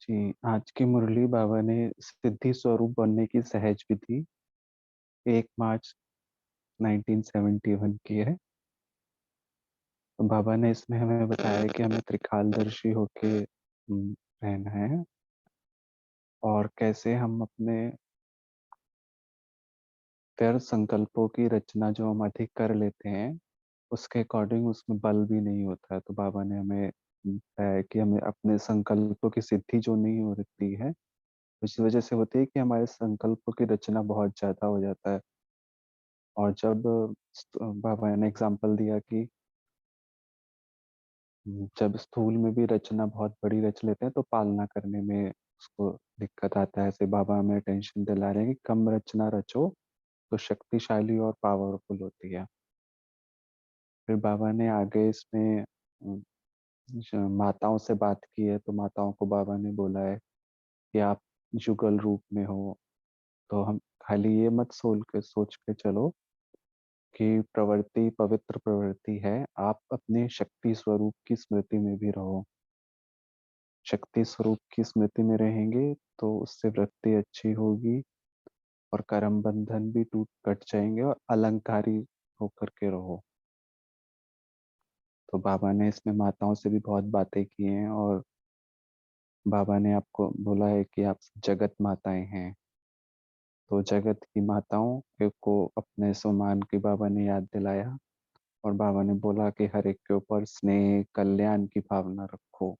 जी, आज की मुरली बाबा ने सिद्धि स्वरूप बनने की सहज विधि 1 मार्च 1971 की है। तो बाबा ने इसमें हमें बताया कि हमें त्रिकालदर्शी होके रहना है और कैसे हम अपने व्यर्थ संकल्पों की रचना जो हम अधिक कर लेते हैं, उसके अकॉर्डिंग उसमें बल भी नहीं होता है। तो बाबा ने हमें बताया कि हमें अपने संकल्पों की सिद्धि जो नहीं हो रही है, इस वजह से होती है कि हमारे संकल्पों की रचना बहुत ज्यादा हो जाता है। और जब बाबा ने एग्जाम्पल दिया कि जब स्थूल में भी रचना बहुत बड़ी रच लेते हैं तो पालना करने में उसको दिक्कत आता है। ऐसे बाबा हमें टेंशन दिला रहे हैं कि कम रचना रचो तो शक्तिशाली और पावरफुल होती है। फिर बाबा ने आगे इसमें माताओं से बात की है, तो माताओं को बाबा ने बोला है कि आप युगल रूप में हो। तो हम खाली ये मत सोच के चलो कि प्रवृत्ति पवित्र प्रवृत्ति है, आप अपने शक्ति स्वरूप की स्मृति में भी रहो। शक्ति स्वरूप की स्मृति में रहेंगे तो उससे वृत्ति अच्छी होगी और कर्म बंधन भी टूट कट जाएंगे और अलंकारी होकर के रहो। तो बाबा ने इसमें माताओं से भी बहुत बातें की हैं और बाबा ने आपको बोला है कि आप जगत माताएं हैं। तो जगत की माताओं को अपने सम्मान की बाबा ने याद दिलाया और बाबा ने बोला कि हर एक के ऊपर स्नेह कल्याण की भावना रखो।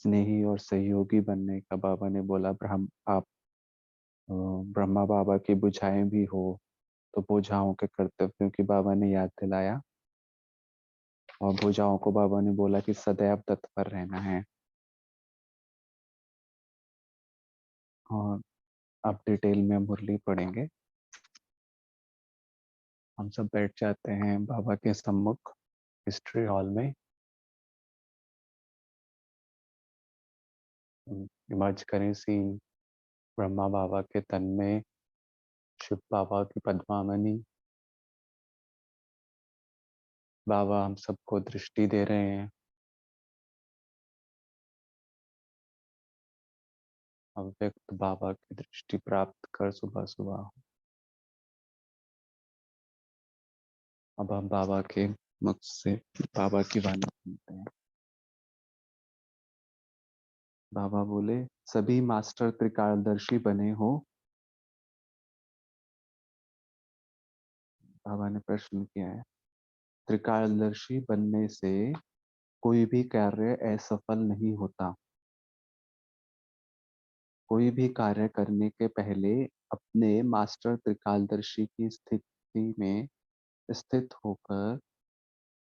स्नेही और सहयोगी बनने का बाबा ने बोला। आप ब्रह्मा बाबा की बुझाएं भी हो तो बुझाओं के कर्तव्यों की बाबा ने याद दिलाया और बुझाओं को बाबा ने बोला कि सदैव तत्पर रहना है। और अब डिटेल में मुरली पढ़ेंगे। हम सब बैठ जाते हैं बाबा के सम्मुख हिस्ट्री हॉल में। इमर्ज करें सीन ब्रह्मा बाबा के तन में, शिव बाबा की पद्मावनी। बाबा हम सबको दृष्टि दे रहे हैं। अव्यक्त बाबा की दृष्टि प्राप्त कर सुबह सुबह। अब हम बाबा के मुख से बाबा की वाणी सुनते हैं। बाबा बोले, सभी मास्टर त्रिकालदर्शी बने हो। बाबा ने प्रश्न किया है। त्रिकालदर्शी बनने से कोई भी कार्य असफल नहीं होता। कोई भी कार्य करने के पहले अपने मास्टर त्रिकालदर्शी की स्थिति में स्थित होकर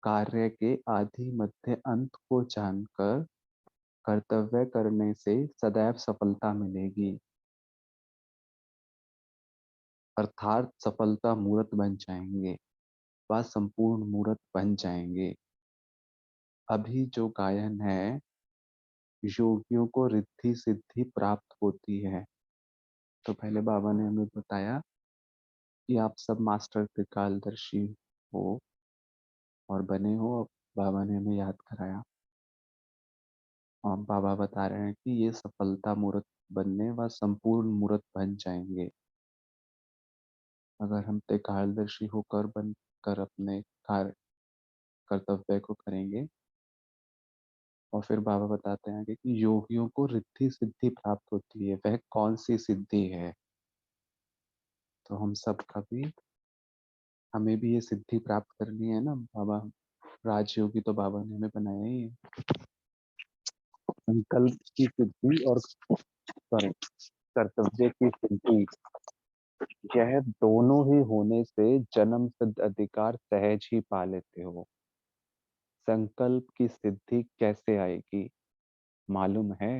कार्य के आदि मध्य अंत को जानकर कर्तव्य करने से सदैव सफलता मिलेगी। अर्थात सफलता मूर्त बन जाएंगे व संपूर्ण मूर्त बन जाएंगे। अभी जो गायन है, योगियों को रिद्धि सिद्धि प्राप्त होती है। तो पहले बाबा ने हमें बताया कि आप सब मास्टर त्रिकालदर्शी हो और बने हो। अब बाबा ने हमें याद कराया और बाबा बता रहे हैं कि ये सफलता मूर्त बनने व संपूर्ण मूर्त बन जाएंगे अगर हम त्रिकालदर्शी होकर बनकर अपने कार्य कर्तव्य को करेंगे। और फिर बाबा बताते हैं कि योगियों को रिद्धि सिद्धि प्राप्त होती है। वह कौन सी सिद्धि है? तो हम सब का भी हमें भी ये सिद्धि प्राप्त करनी है ना बाबा। राजयोगी तो बाबा ने हमें बनाया ही है। संकल्प की सिद्धि और कर्तव्य की सिद्धि, यह दोनों ही होने से जन्म सिद्ध अधिकार सहज ही पा लेते हो। संकल्प की सिद्धि कैसे आएगी मालूम है?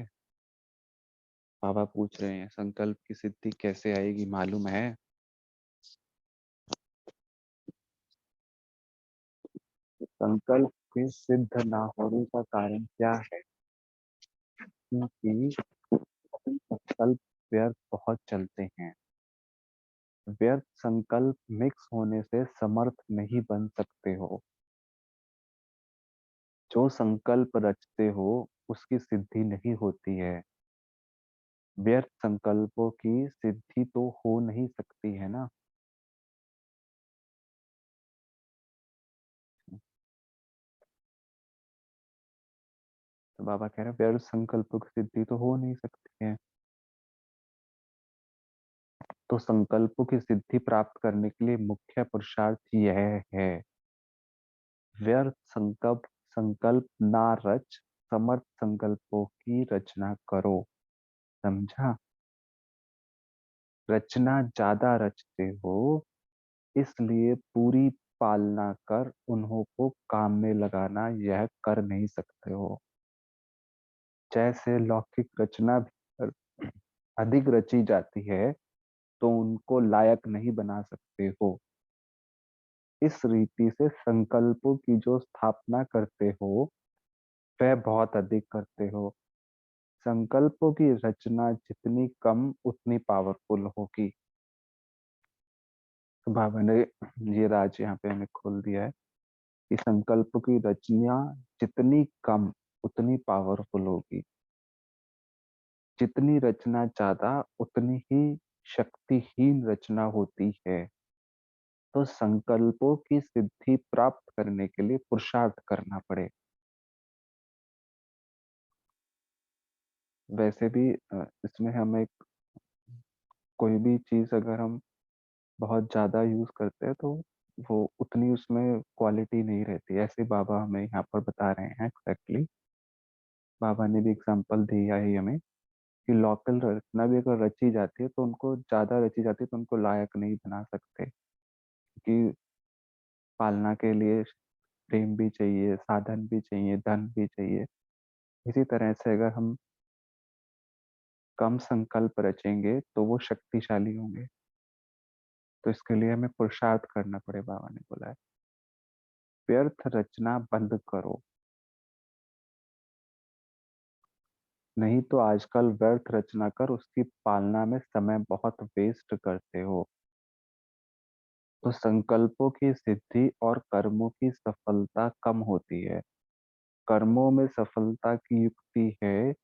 बाबा पूछ रहे हैं, संकल्प की सिद्धि कैसे आएगी मालूम है? संकल्प के सिद्ध ना होने का कारण क्या है? क्योंकि संकल्प व्यर्थ बहुत चलते हैं। व्यर्थ संकल्प मिक्स होने से समर्थ नहीं बन सकते हो। जो संकल्प रचते हो उसकी सिद्धि नहीं होती है। व्यर्थ संकल्पों की सिद्धि तो हो नहीं सकती है ना। तो बाबा कह रहे हैं व्यर्थ संकल्पों की सिद्धि तो हो नहीं सकती है। तो संकल्पों की सिद्धि प्राप्त करने के लिए मुख्य पुरुषार्थ यह है, व्यर्थ संकल्प संकल्प ना रच, समर्थ संकल्पों की रचना करो। समझा? रचना ज्यादा रचते हो, इसलिए पूरी पालना कर उन्हों को काम में लगाना यह कर नहीं सकते हो। जैसे लौकिक रचना भी अधिक रची जाती है तो उनको लायक नहीं बना सकते हो। इस रीति से संकल्पों की जो स्थापना करते हो वह बहुत अधिक करते हो। संकल्पों की रचना जितनी कम उतनी पावरफुल होगी। तो बाबा ने ये राज यहाँ पे हमें खोल दिया है कि संकल्प की रचना जितनी कम उतनी पावरफुल होगी। जितनी रचना ज्यादा उतनी ही शक्तिहीन रचना होती है। तो संकल्पों की सिद्धि प्राप्त करने के लिए पुरुषार्थ करना पड़े। वैसे भी इसमें हम एक कोई भी चीज अगर हम बहुत ज्यादा यूज करते हैं तो वो उतनी उसमें क्वालिटी नहीं रहती। ऐसे बाबा हमें यहाँ पर बता रहे हैं एग्जैक्टली। बाबा ने भी एग्जांपल दिया है हमें कि लोकल रचना भी अगर रची जाती है तो उनको ज्यादा रची जाती है तो उनको लायक नहीं बना सकते, क्योंकि पालना के लिए प्रेम भी चाहिए, साधन भी चाहिए, धन भी चाहिए। इसी तरह से अगर हम कम संकल्प रचेंगे तो वो शक्तिशाली होंगे। तो इसके लिए हमें पुरुषार्थ करना पड़े, बाबा ने बोला है। व्यर्थ रचना बंद करो, नहीं तो आजकल व्यर्थ रचना कर उसकी पालना में समय बहुत वेस्ट करते हो। तो संकल्पों की सिद्धि और कर्मों की सफलता कम होती है। कर्मों में सफलता की युक्ति है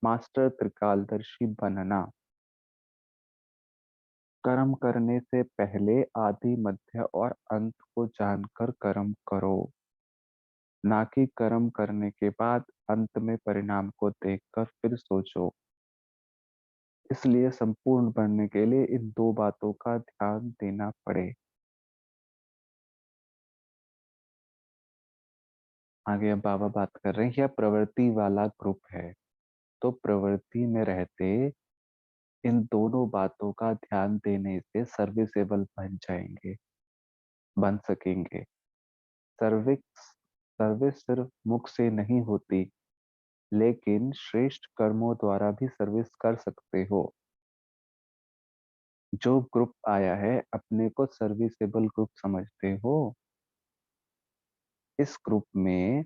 मास्टर त्रिकालदर्शी बनना। कर्म करने से पहले आदि मध्य और अंत को जानकर कर्म करो, ना कि कर्म करने के बाद अंत में परिणाम को देखकर फिर सोचो। इसलिए संपूर्ण बनने के लिए इन दो बातों का ध्यान देना पड़े। आगे अब बाबा बात कर रहे हैं, यह प्रवृत्ति वाला ग्रुप है। तो प्रवृत्ति में रहते इन दोनों बातों का ध्यान देने से सर्विसेबल बन जाएंगे, बन सकेंगे। सर्विस सर्विस सिर्फ मुख से नहीं होती, लेकिन श्रेष्ठ कर्मों द्वारा भी सर्विस कर सकते हो। जो ग्रुप आया है अपने को सर्विसेबल ग्रुप समझते हो। इस ग्रुप में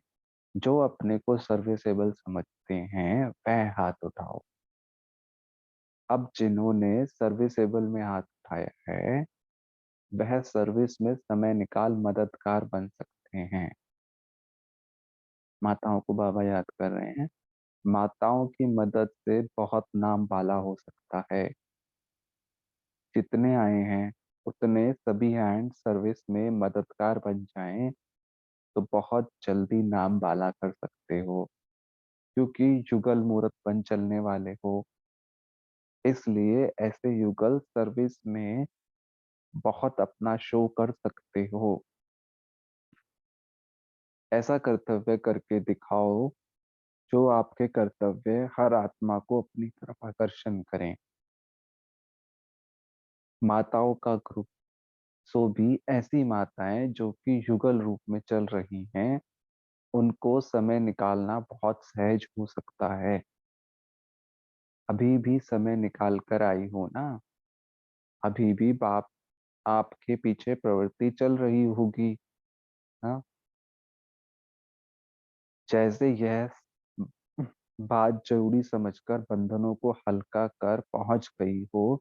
जो अपने को सर्विसेबल समझते हैं वह हाथ उठाओ। अब जिन्होंने सर्विसेबल में हाथ उठाया है वह सर्विस में समय निकाल मददगार बन सकते हैं। माताओं को बाबा याद कर रहे हैं। माताओं की मदद से बहुत नाम बाला हो सकता है। जितने आए हैं उतने सभी हैंड सर्विस में मददगार बन जाएं तो बहुत जल्दी नाम बाला कर सकते हो, क्योंकि युगल मूर्त बन चलने वाले हो। इसलिए ऐसे युगल सर्विस में बहुत अपना शो कर सकते हो। ऐसा कर्तव्य करके दिखाओ जो आपके कर्तव्य हर आत्मा को अपनी तरफ आकर्षण करें। माताओं का ग्रुप, सो भी ऐसी माताएं जो कि युगल रूप में चल रही हैं, उनको समय निकालना बहुत सहज हो सकता है। अभी भी समय निकाल कर आई हो ना। अभी भी बाप आपके पीछे प्रवृत्ति चल रही होगी। हाँ, जैसे यह बात जरूरी समझकर बंधनों को हल्का कर पहुंच गई हो,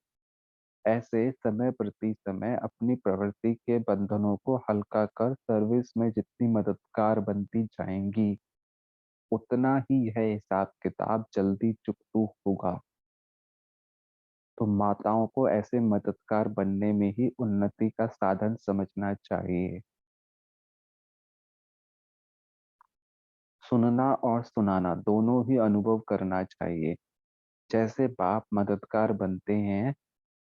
ऐसे समय प्रति समय अपनी प्रवृत्ति के बंधनों को हल्का कर सर्विस में जितनी मददगार बनती जाएंगी। उतना ही है हिसाब किताब, जल्दी चुकतू होगा। तो माताओं को ऐसे मददगार बनने में ही उन्नति का साधन समझना चाहिए। सुनना और सुनाना दोनों ही अनुभव करना चाहिए। जैसे बाप मददगार बनते हैं,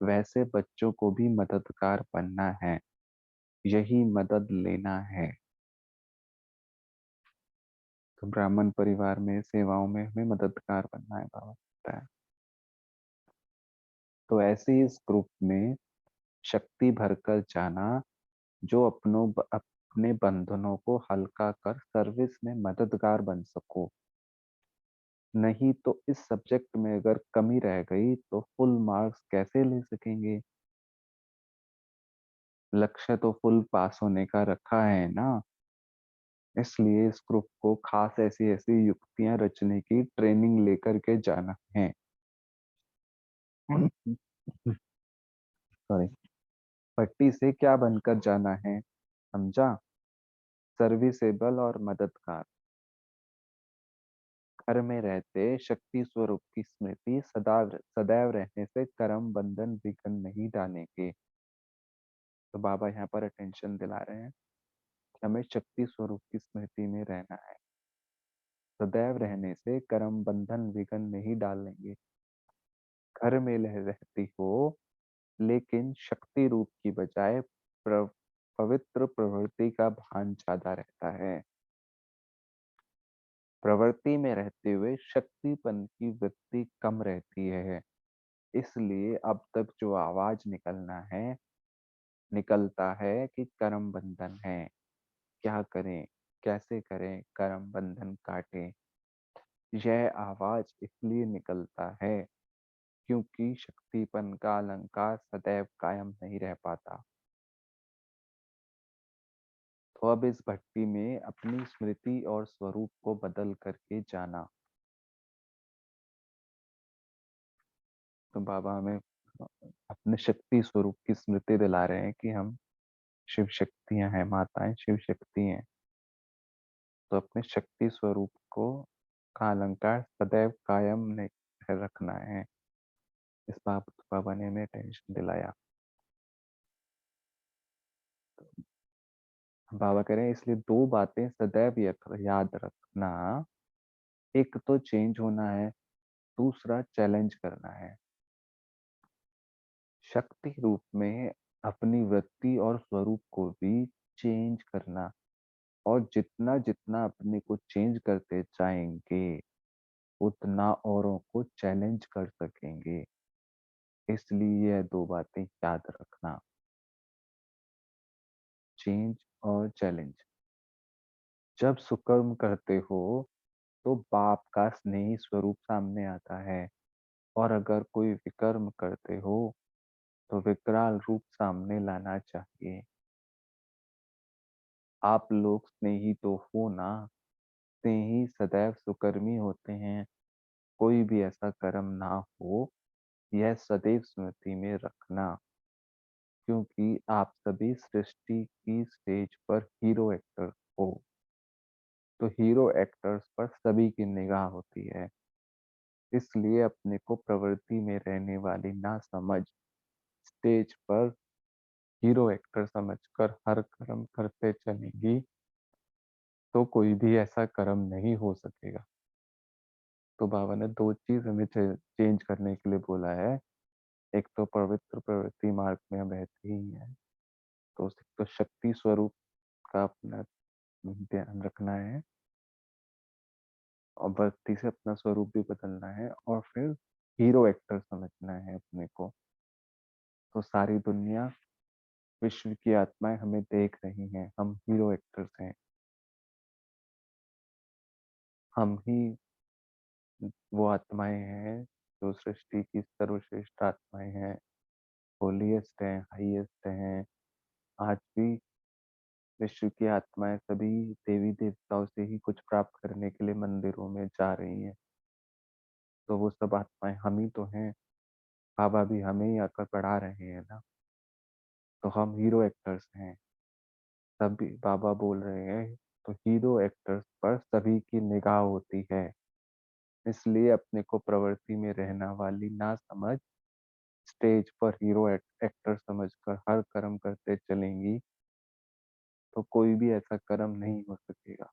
वैसे बच्चों को भी मददगार बनना है, यही मदद लेना है। तो ब्राह्मण परिवार में सेवाओं में हमें मददगार बनना है, बाबा कहता है। तो ऐसे ही इस ग्रुप में शक्ति भरकर जाना, जो अपने बंधनों को हल्का कर सर्विस में मददगार बन सको। नहीं तो इस सब्जेक्ट में अगर कमी रह गई तो फुल मार्क्स कैसे ले सकेंगे? लक्ष्य तो फुल पास होने का रखा है ना। इसलिए इस ग्रुप को खास ऐसी ऐसी युक्तियां रचने की ट्रेनिंग लेकर के जाना है। सॉरी। पट्टी से क्या बनकर जाना है, समझा? सर्विसेबल और मददगार। घर में रहते शक्ति स्वरूप की स्मृति सदा सदैव रहने से कर्म बंधन विघ्न नहीं डालेंगे। तो बाबा यहाँ पर अटेंशन दिला रहे हैं कि हमें शक्ति स्वरूप की स्मृति में रहना है। सदैव रहने से कर्म बंधन विघ्न नहीं डालेंगे। घर में रहती हो, लेकिन शक्ति रूप की बजाय पवित्र प्रवृत्ति का भान ज्यादा रहता है। प्रवृत्ति में रहते हुए शक्तिपन की वृत्ति कम रहती है। इसलिए अब तक जो आवाज निकलता है कि कर्म बंधन है, क्या करें, कैसे करें, कर्म बंधन काटें। यह आवाज इसलिए निकलता है क्योंकि शक्तिपन का अलंकार सदैव कायम नहीं रह पाता। तो अब इस भट्टी में अपनी स्मृति और स्वरूप को बदल करके जाना। तो बाबा हमें अपने शक्ति स्वरूप की स्मृति दिला रहे हैं कि हम शिव शक्तियां हैं, माताएं शिव शक्ति हैं। तो अपने शक्ति स्वरूप को का अलंकार सदैव कायम नहीं रखना है। इस बात बाबा ने हमें टेंशन दिलाया। बाबा कह रहे हैं इसलिए दो बातें सदैव याद रखना। एक तो चेंज होना है, दूसरा चैलेंज करना है। शक्ति रूप में अपनी वृत्ति और स्वरूप को भी चेंज करना। और जितना जितना अपने को चेंज करते जाएंगे, उतना औरों को चैलेंज कर सकेंगे। इसलिए यह दो बातें याद रखना, चेंज और चैलेंज। जब सुकर्म करते हो तो बाप का स्नेही स्वरूप सामने आता है, और अगर कोई विकर्म करते हो तो विकराल रूप सामने लाना चाहिए। आप लोग स्नेही तो हो ना, स्नेही सदैव सुकर्मी होते हैं। कोई भी ऐसा कर्म ना हो, यह सदैव स्मृति में रखना। क्योंकि आप सभी सृष्टि की स्टेज पर हीरो एक्टर हो, तो हीरो एक्टर्स पर सभी की निगाह होती है। इसलिए अपने को प्रवृत्ति में रहने वाली ना समझ, स्टेज पर हीरो एक्टर समझकर हर कर्म करते चलेंगी तो कोई भी ऐसा कर्म नहीं हो सकेगा। तो बाबा ने दो चीज हमें चेंज करने के लिए बोला है। एक तो पवित्र प्रवृत्ति मार्ग में हम रहते ही हैं, तो शक्ति स्वरूप का अपना ध्यान रखना है, और भक्ति से अपना स्वरूप भी बदलना है, और फिर हीरो एक्टर समझना है अपने को। तो सारी दुनिया, विश्व की आत्माएं हमें देख रही हैं, हम हीरो एक्टर्स हैं। हम ही वो आत्माएं हैं जो सृष्टि की सर्वश्रेष्ठ आत्माएं हैं, होलीएस्ट हैं, हाईएस्ट हैं। आज भी विश्व की आत्माएं सभी देवी देवताओं से ही कुछ प्राप्त करने के लिए मंदिरों में जा रही हैं। तो वो सब आत्माएं हम ही तो हैं। बाबा भी हमें ही आकर पढ़ा रहे हैं ना। तो हम हीरो एक्टर्स हैं, तभी बाबा बोल रहे हैं तो हीरो एक्टर्स पर सभी की निगाह होती है, इसलिए अपने को प्रवृत्ति में रहना वाली ना समझ स्टेज पर हीरो एक्टर समझकर हर कर्म करते चलेंगी तो कोई भी ऐसा कर्म नहीं हो सकेगा।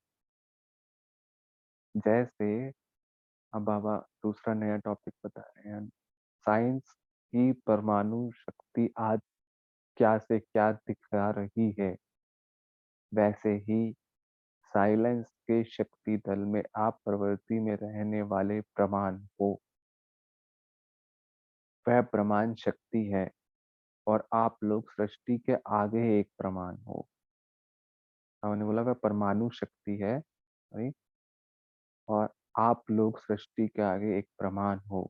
जैसे अब बाबा दूसरा नया टॉपिक बता रहे हैं, साइंस की परमाणु शक्ति आज क्या से क्या दिखा रही है, वैसे ही साइलेंस के शक्ति दल में आप प्रवृत्ति में रहने वाले प्रमाण हो, वह प्रमाण शक्ति है और आप लोग सृष्टि के आगे एक प्रमाण हो। हमने बोला वह परमाणु शक्ति है भाई, और आप लोग सृष्टि के आगे एक प्रमाण हो,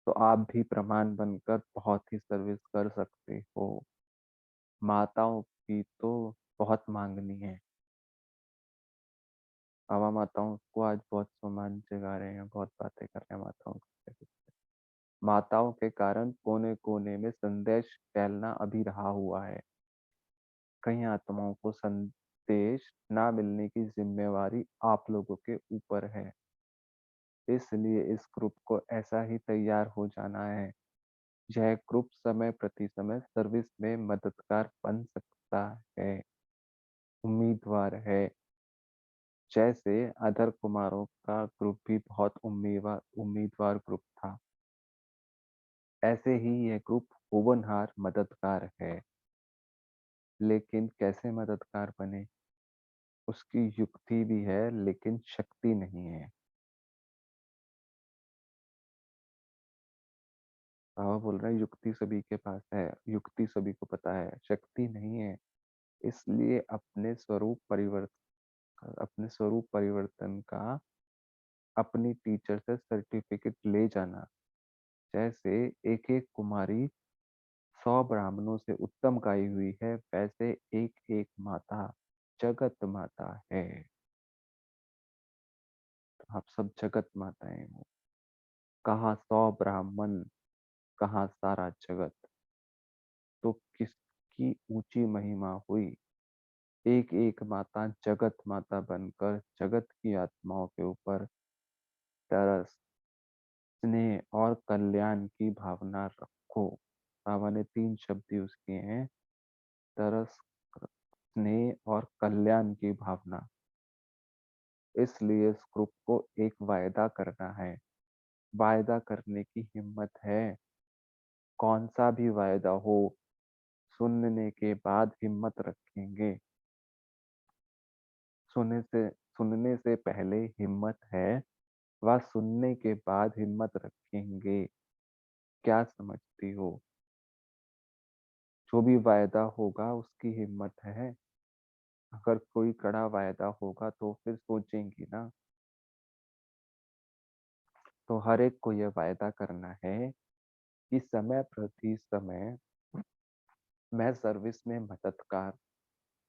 तो आप भी प्रमाण बनकर बहुत ही सर्विस कर सकते हो। माताओं की तो बहुत मांगनी है, बाबा माताओं को आज बहुत सम्मान जगा रहे हैं, बहुत बातें कर रहे हैं माताओं के। माताओं के कारण कोने कोने में संदेश फैलना अभी रहा हुआ है। कई आत्माओं को संदेश ना मिलने की जिम्मेवारी आप लोगों के ऊपर है, इसलिए इस ग्रुप को ऐसा ही तैयार हो जाना है। यह ग्रुप समय प्रति समय सर्विस में मददगार बन सकता है, उम्मीदवार है। जैसे अधर कुमारों का ग्रुप भी बहुत उम्मीदवार उम्मीदवार ग्रुप था, ऐसे ही यह ग्रुप होनहार मददगार है। लेकिन कैसे मददगार बने, उसकी युक्ति भी है लेकिन शक्ति नहीं है। बाबा बोल रहे हैं युक्ति सभी के पास है, युक्ति सभी को पता है, शक्ति नहीं है। इसलिए अपने स्वरूप परिवर्तन का अपनी टीचर से सर्टिफिकेट ले जाना। जैसे एक एक कुमारी 100 ब्राह्मणों से उत्तम गाई हुई है, वैसे एक एक माता जगत माता है। तो आप सब जगत माताएं हो। कहाँ 100 ब्राह्मण, कहाँ सारा जगत, तो किसकी ऊंची महिमा हुई। एक एक माता जगत माता बनकर जगत की आत्माओं के ऊपर तरस, स्नेह और कल्याण की भावना रखो। बाबा ने 3 शब्द यूज किए हैं, तरस, स्नेह और कल्याण की भावना। इसलिए इस ग्रुप को एक वायदा करना है, वायदा करने की हिम्मत है। कौन सा भी वायदा हो, सुनने के बाद हिम्मत रखेंगे। सुनने से पहले हिम्मत है, वह सुनने के बाद हिम्मत रखेंगे। क्या समझती हो? जो भी वायदा होगा उसकी हिम्मत है। अगर कोई कड़ा वायदा होगा तो फिर सोचेंगी ना। तो हर एक को यह वायदा करना है कि समय प्रति समय मैं सर्विस में मददगार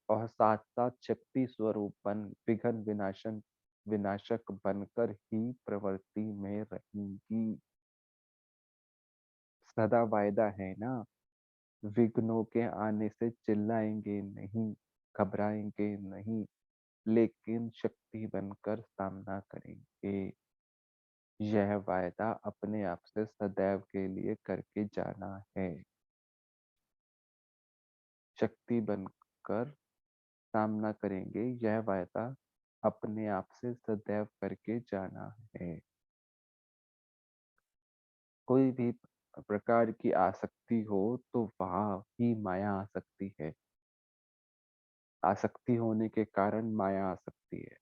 और साथ साथ शक्ति स्वरूप बन विघ्न विनाशन विनाशक बनकर ही प्रवृत्ति में रहेंगी। सदा वायदा है ना। विघ्नों के आने से चिल्लाएंगे नहीं, घबराएंगे नहीं, लेकिन शक्ति बनकर सामना करेंगे। यह वायदा अपने आप से सदैव के लिए करके जाना है। शक्ति बनकर सामना करेंगे, यह वायदा अपने आप से सदैव करके जाना है। कोई भी प्रकार की आसक्ति हो तो वहां ही माया आ सकती है। आसक्ति होने के कारण माया आ सकती है।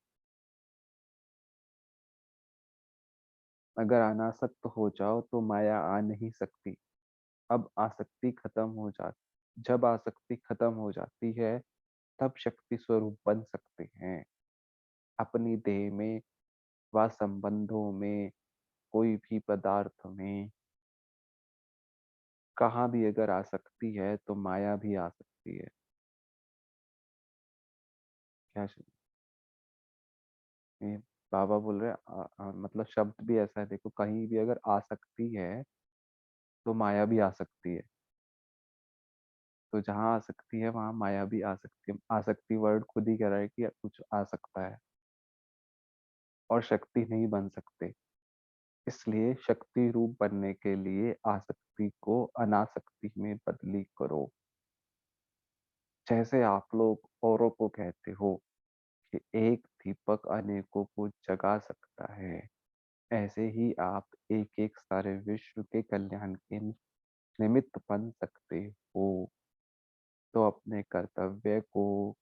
अगर अनासक्त हो जाओ तो माया आ नहीं सकती। अब आसक्ति खत्म हो जाती जब आसक्ति खत्म हो जाती है तब शक्ति स्वरूप बन सकते हैं। अपनी देह में व संबंधों में, कोई भी पदार्थ में, कहाँ भी अगर आसक्ति है तो माया भी आ सकती है। क्या ये बाबा बोल रहे हैं, मतलब शब्द भी ऐसा है, देखो कहीं भी अगर आसक्ति है तो माया भी आ सकती है। तो जहाँ आसक्ति है वहां माया भी आ सकती है। आसक्ति वर्ड खुद ही कह रहा है कि कुछ आ सकता है, और शक्ति नहीं बन सकते। इसलिए शक्ति रूप बनने के लिए आसक्ति को अनासक्ति में बदली करो। जैसे आप लोग औरों को कहते हो कि एक दीपक अनेकों को जगा सकता है, ऐसे ही आप एक एक सारे विश्व के कल्याण के निमित्त बन सकते हो। तो अपने कर्तव्य को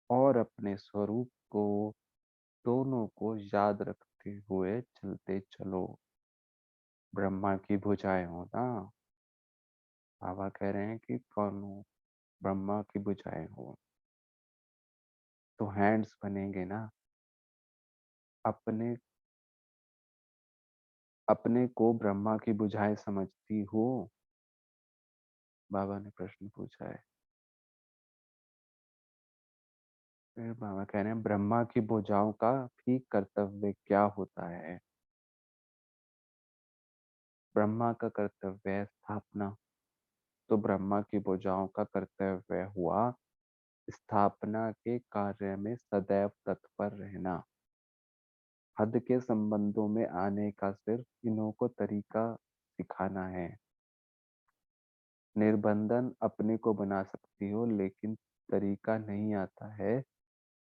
और अपने स्वरूप को, दोनों को याद रखते हुए चलते चलो। ब्रह्मा की भुजाएं हो ना। बाबा कह रहे हैं कि कौन हो? ब्रह्मा की भुजाएं हो। तो हैंड्स बनेंगे ना। अपने अपने को ब्रह्मा की भुजाएं समझती हो? बाबा ने प्रश्न पूछा है। फिर बाबा कह रहे हैं ब्रह्मा की भुजाओं का भी कर्तव्य क्या होता है? ब्रह्मा का कर्तव्य है स्थापना। तो ब्रह्मा की भुजाओं का कर्तव्य हुआ स्थापना के कार्य में सदैव तत्पर रहना। हद के संबंधों में आने का सिर्फ इन्हों को तरीका सिखाना है। निर्बंधन अपने को बना सकती हो, लेकिन तरीका नहीं आता है।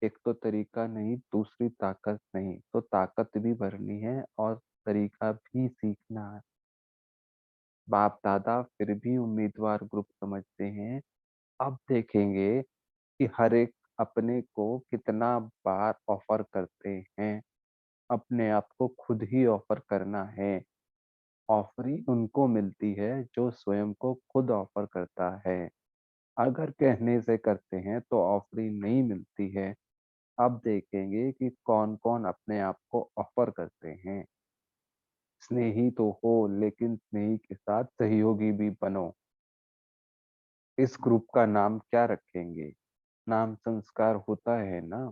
एक तो तरीका नहीं, दूसरी ताकत नहीं। तो ताकत भी भरनी है और तरीका भी सीखना है। बाप दादा फिर भी उम्मीदवार ग्रुप समझते हैं। अब देखेंगे कि हर एक अपने को कितना बार ऑफर करते हैं। अपने आप को खुद ही ऑफर करना है। ऑफरिंग उनको मिलती है जो स्वयं को खुद ऑफर करता है। अगर कहने से करते हैं तो ऑफरिंग नहीं मिलती है। अब देखेंगे कि कौन कौन अपने आप को ऑफर करते हैं। स्नेही तो हो, लेकिन स्नेही के साथ सहयोगी भी बनो। इस ग्रुप का नाम क्या रखेंगे? नाम संस्कार होता है ना।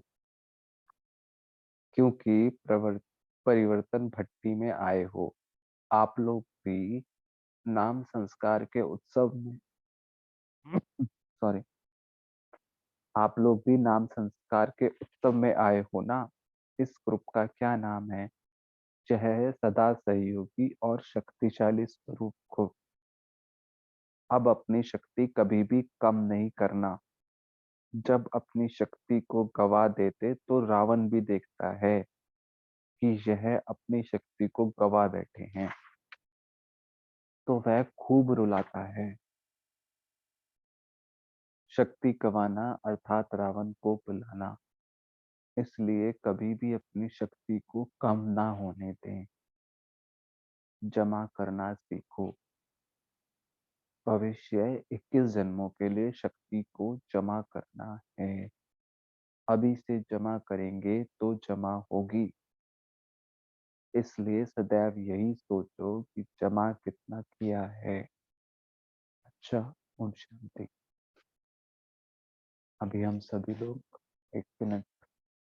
क्योंकि परिवर्तन भट्टी में आए हो। आप लोग भी नाम संस्कार के उत्सव में सॉरी आप लोग भी नाम संस्कार के उत्सव में आए हो ना। इस ग्रुप का क्या नाम है? यह है सदा सहयोगी और शक्तिशाली स्वरूप को। अब अपनी शक्ति कभी भी कम नहीं करना। जब अपनी शक्ति को गवा देते तो रावण भी देखता है कि यह अपनी शक्ति को गवा बैठे हैं, तो वह खूब रुलाता है। शक्ति गंवाना अर्थात रावण को बुलाना। इसलिए कभी भी अपनी शक्ति को कम ना होने दें। जमा करना सीखो। भविष्य 21 जन्मों के लिए शक्ति को जमा करना है। अभी से जमा करेंगे तो जमा होगी। इसलिए सदैव यही सोचो कि जमा कितना किया है। अच्छा। ओम शांति। अभी हम सभी लोग 1 मिनट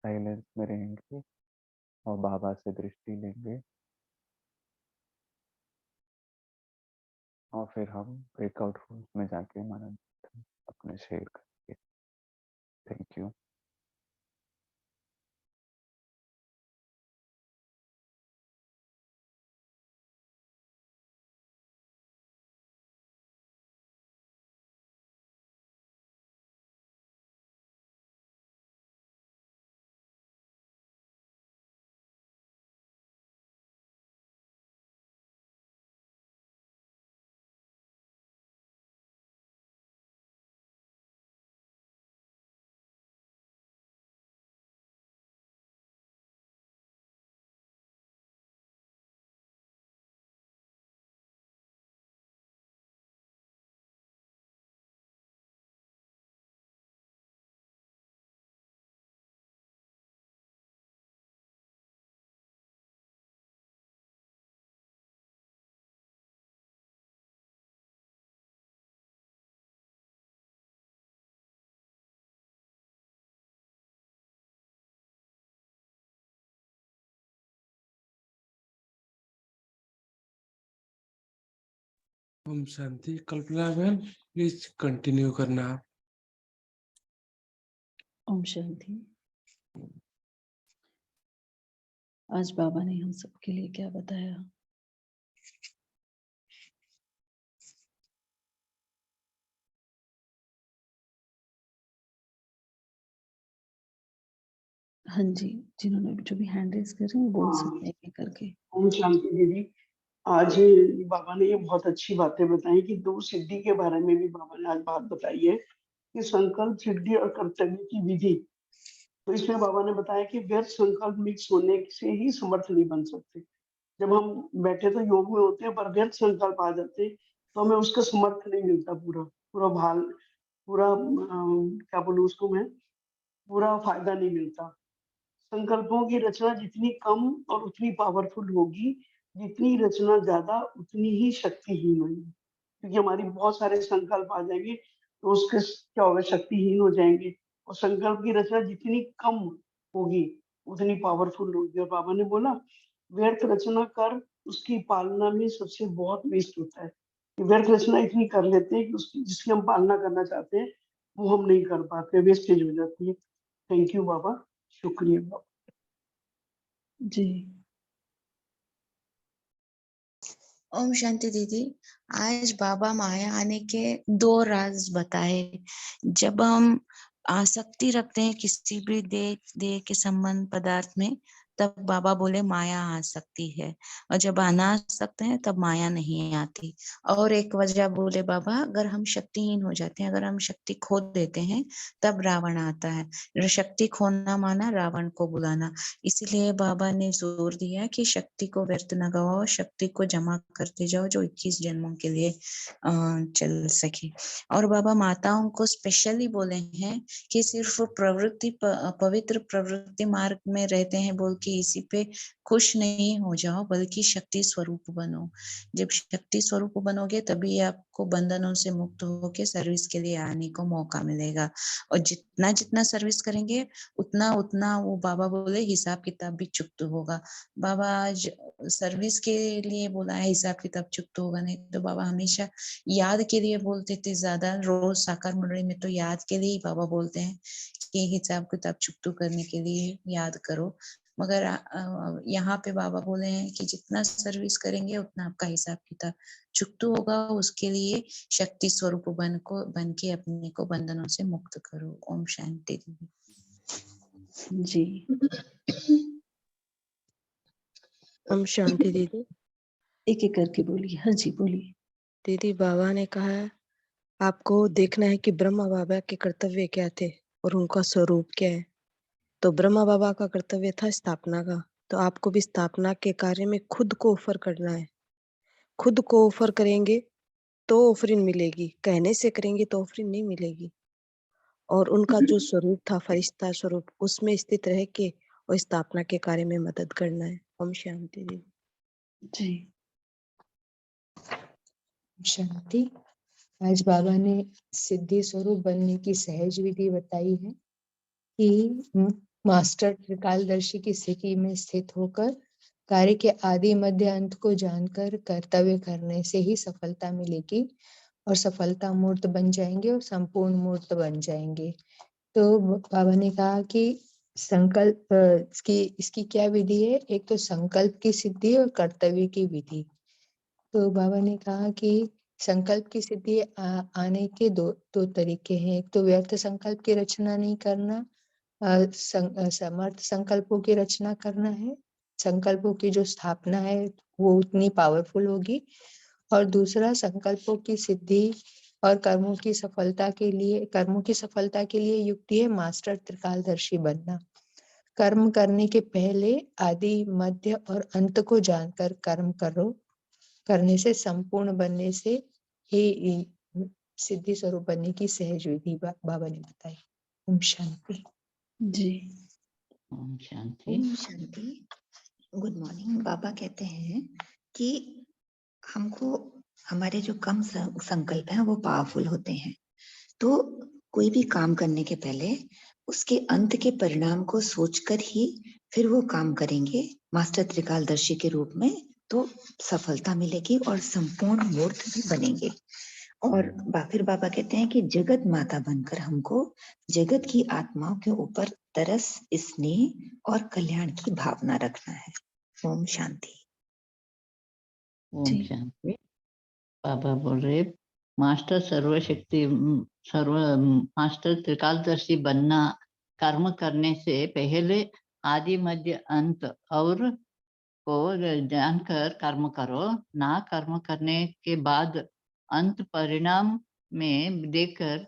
साइलेंस में रहेंगे और बाबा से दृष्टि लेंगे, और फिर हम ब्रेकआउट रूम में जाके मानव अपने शेयर करेंगे। Thank you. ओम शांति। कल्पना बहन प्लीज कंटिन्यू करना। ओम शांति। आज बाबा ने हम सबके लिए क्या बताया? हाँ जी, जिन्होंने जो भी हैंड रेज कर रहे हैं बोल सकते हैं एक करके। ओम शांति दीदी। आज बाबा ने ये बहुत अच्छी बातें बताई कि 2 सिद्धि के बारे में भी बाबा ने आज बात बताई है कि संकल्प, सिद्धि और कर्तव्य की विधि। तो इसमें बाबा ने बताया कि व्यर्थ संकल्प मिक्स होने से ही समर्थ नहीं बन सकते। जब हम बैठे तो योग में होते हैं, पर व्यर्थ संकल्प आ जाते तो हमें उसका समर्थ नहीं मिलता, पूरा भाल, पूरा क्या बोलूं उसको मैं, पूरा फायदा नहीं मिलता। संकल्पों की रचना जितनी कम और उतनी पावरफुल होगी, जितनी रचना ज्यादा उतनी ही शक्तिहीन होगी। क्योंकि हमारी बहुत सारे संकल्प आ जाएंगे तो उसके क्या होगा, शक्तिहीन हो जाएंगे। और संकल्प की रचना जितनी कम होगी उतनी पावरफुल होगी। और बाबा ने बोला व्यर्थ रचना कर उसकी पालना में सबसे बहुत वेस्ट होता है। कि व्यर्थ रचना इतनी कर लेते हैं कि उसकी जिसकी हम पालना करना चाहते हैं वो हम नहीं कर पाते, वेस्टेज हो जाती है। थैंक यू बाबा, शुक्रिया बाबा जी। ओम शांति दीदी। आज बाबा माया आने के 2 राज बताए। जब हम आसक्ति रखते हैं किसी भी देह के संबंध पदार्थ में, तब बाबा बोले माया आ सकती है, और जब अनासक्त हैं तब माया नहीं आती। और एक वजह बोले बाबा, अगर हम शक्तिहीन हो जाते हैं, अगर हम शक्ति खो देते हैं, तब रावण आता है। शक्ति खोना माना रावण को बुलाना। इसीलिए बाबा ने जोर दिया कि शक्ति को व्यर्थ न गवाओ, शक्ति को जमा करते जाओ जो 21 जन्मों के लिए चल सके। और बाबा माताओं को स्पेशली बोले हैं कि सिर्फ पवित्र प्रवृत्ति मार्ग में रहते हैं बोल के इसी पे खुश नहीं हो जाओ, बल्कि शक्ति स्वरूप बनो। जब शक्ति स्वरूप बनोगे तभी आपको बंधनों से मुक्त होके सर्विस के लिए आने को मौका मिलेगा। और जितना जितना सर्विस करेंगे उतना उतना वो बाबा बोले हिसाब किताब भी चुकता होगा। बाबा आज सर्विस के लिए बोला है, हिसाब किताब चुकता होगा नहीं। तो बाबा हमेशा याद के लिए बोलते थे, ज्यादा रोज साकार मंडली में तो याद के लिए ही बाबा बोलते हैं कि हिसाब किताब चुकतू करने के लिए याद करो। मगर यहाँ पे बाबा बोले हैं कि जितना सर्विस करेंगे उतना आपका हिसाब किताब चुकतू होगा। उसके लिए शक्ति स्वरूप बन के अपने को बंधनों से मुक्त करो। ओम शांति दीदी। जी। ओम शांति दीदी। एक एक करके बोलिए। हाँ जी बोलिए। दीदी बाबा ने कहा है आपको देखना है कि ब्रह्मा बाबा के कर्तव्य क्या थे और उनका स्वरूप क्या है। तो ब्रह्मा बाबा का कर्तव्य था स्थापना का, तो आपको भी स्थापना के कार्य में खुद को ऑफर करना है। खुद को ऑफर करेंगे तो ऑफरिंग मिलेगी, कहने से करेंगे तो ऑफरिंग नहीं मिलेगी। और उनका जो स्वरूप था फरिश्ता स्वरूप, उसमें स्थित रह के और स्थापना के कार्य में मदद करना है। ओम शांति दीदी। जी। शांति। आज बाबा ने सिद्धि स्वरूप बनने की सहज विधि बताई है कि मास्टर त्रिकालदर्शी की स्थिति में स्थित होकर कार्य के आदि मध्य अंत को जानकर कर्तव्य करने से ही सफलता मिलेगी और सफलता मूर्त बन जाएंगे और संपूर्ण मूर्त बन जाएंगे। तो बाबा ने कहा कि संकल्प इसकी क्या विधि है। एक तो संकल्प की सिद्धि और कर्तव्य की विधि। तो बाबा ने कहा कि संकल्प की सिद्धि आने के दो तरीके हैं। एक तो व्यर्थ संकल्प की रचना नहीं करना, समर्थ संकल्पों की रचना करना है। संकल्पों की जो स्थापना है वो उतनी पावरफुल होगी। और दूसरा संकल्पों की सिद्धि और कर्मों की सफलता के लिए युक्ति है मास्टर त्रिकालदर्शी बनना। कर्म करने के पहले आदि मध्य और अंत को जानकर कर्म करने से संपूर्ण बनने से ही सिद्धि स्वरूप बनने की सहज विधि बाबा ने बताई। ओम शांति। जी। ओम शांति। ओम शांति। Good morning. बाबा कहते हैं कि हमको हमारे जो कम संकल्प हैं वो पावरफुल होते हैं। तो कोई भी काम करने के पहले उसके अंत के परिणाम को सोचकर ही फिर वो काम करेंगे मास्टर त्रिकालदर्शी के रूप में, तो सफलता मिलेगी और संपूर्ण मूर्त भी बनेंगे। और फिर बाबा कहते हैं कि जगत माता बनकर हमको जगत की आत्माओं के ऊपर तरस, स्नेह और कल्याण की भावना रखना है। ओम शांति। ओम जी। शांति। बाबा बोल रहे मास्टर मास्टर त्रिकालदर्शी बनना कर्म करने से पहले आदि मध्य अंत और को जानकर कर्म करो, ना कर्म करने के बाद अंत परिणाम में देखकर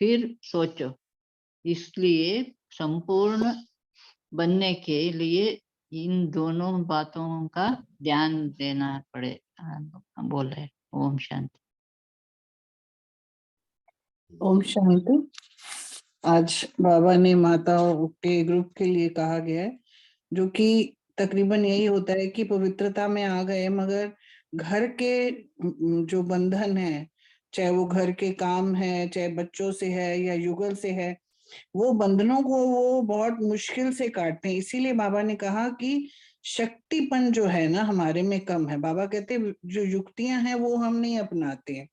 फिर सोचो। इसलिए संपूर्ण बनने के लिए इन दोनों बातों का ध्यान देना पड़े। बोल रहे ओम शांति। ओम शांति। आज बाबा ने माताओं के ग्रुप के लिए कहा गया है, जो कि तकरीबन यही होता है कि पवित्रता में आ गए, मगर घर के जो बंधन है, चाहे वो घर के काम है, चाहे बच्चों से है या युगल से है, वो बंधनों को वो बहुत मुश्किल से काटते हैं। इसीलिए बाबा ने कहा कि शक्तिपन जो है ना हमारे में कम है। बाबा कहते हैं जो युक्तियां हैं वो हम नहीं अपनाते हैं,